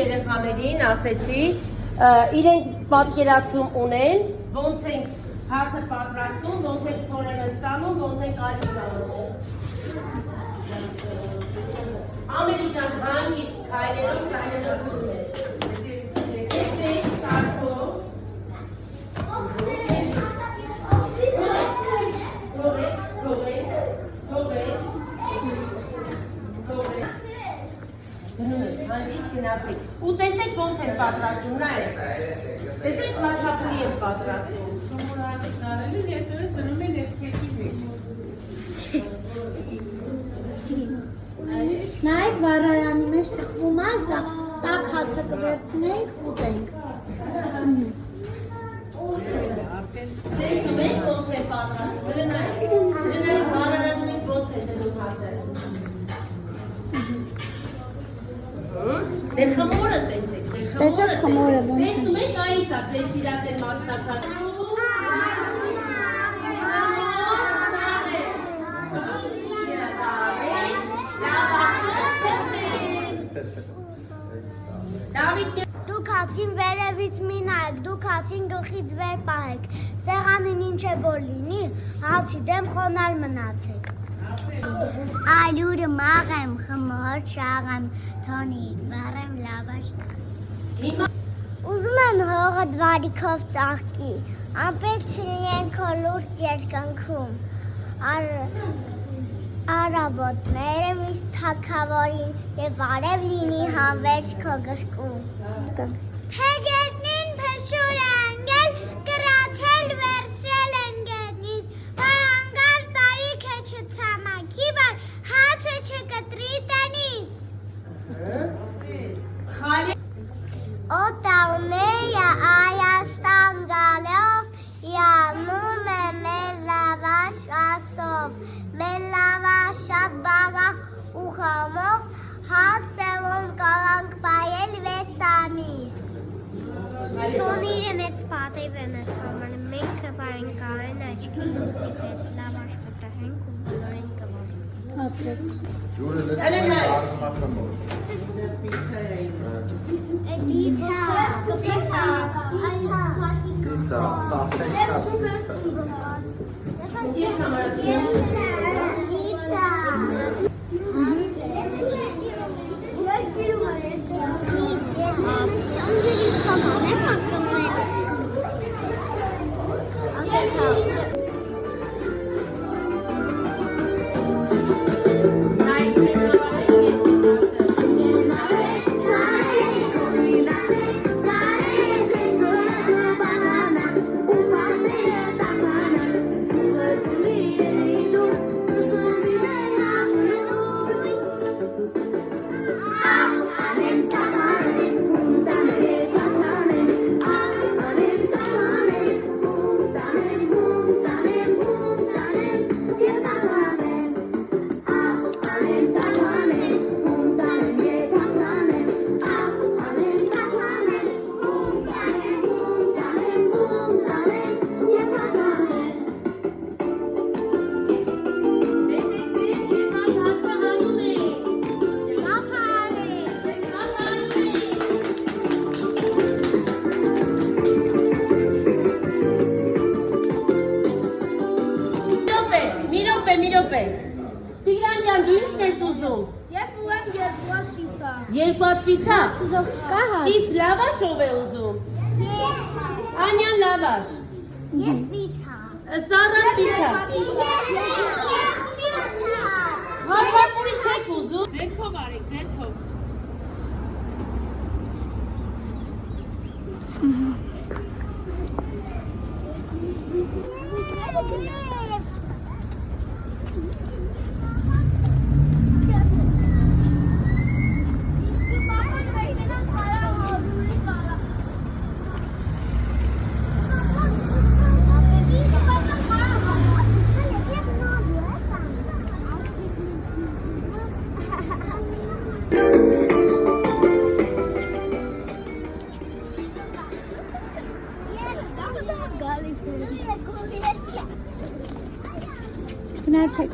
Երեխաներին ասեցի, իրենք պատկերացում ունեն, ոնց ենք հացը պատրաստում, ոնց ենք ցորենը ստանում, ոնց ենք ալի ստանում։ Ամերի ջան, հանգիստ քայլերով Եկեք շարքով։ Ու տեսեք ոնց են պատրաստում, նայեք, տեսեք խաչապուրի են պատրաստում։ Նարելին երբևէ դնում են էսպեսի մեջ։ Նայեք վառարանի մեջ թխվում է, սա տաք հացը կվերցնենք, ուտենք։ Տեսնում եք ոնց են պատրաստում, դրանայք վառարանի մեջ ոնց են դնում հացը։ Դե խմորը տեսեք, տեսեք խմորը ոնց է։ Տեսնում եք այս է, ձեր սիրատեր մատնաչար։ Դուք հացին վերևից մի նայեք, դուք հացին գլխից վեր պահեք, սեղանին ինչ է որ լինի, հացի դեմ խոնար մնացեք։ Ալյուրը մաղեմ, խմոր շաղեմ, թոնի, վարեմ լավաշ։ Ուզում եմ հողը դվարիքով ծաղկի, ամպեր չլինեն քո լուրջ երկնքում, արաբոտները միշտ թագավորին և արև լինի հանվերջ քո գրկում։ Թեգետնին փշուր է ընգել, կրացել վերցրել են գետնից, որ անգար տարիք է չցամաքի, բար հացը չկտրի տնից։ Օտավները Այաստան գալով յանում է մեր լավաշ ածով, մեր լավաշատ բաղախ ու խամով հաց սևոն կալանք պայել 6 ամիս։ Թոնիրը մեծ պատիվ է մեզ համար, մենք կվարենք կարեն աչքի լուսի պես լավաշ կտրհենք ու բոլորին կվարենք։ Ջուրը լսում է արմախմոր։ ինչն ես ուզում։ Ես ուզում երկու պիցա։ Երկու հատ պիցա։ Ուզող չկա հա։ Իսկ լավաշ ով է ուզում։ Ես։ Անյան լավաշ։ Ես պիցա։ Սառան պիցա։ Հապապուրի չեք ուզում։ Ձերքով արեք, ձերքով։ Գնացեք։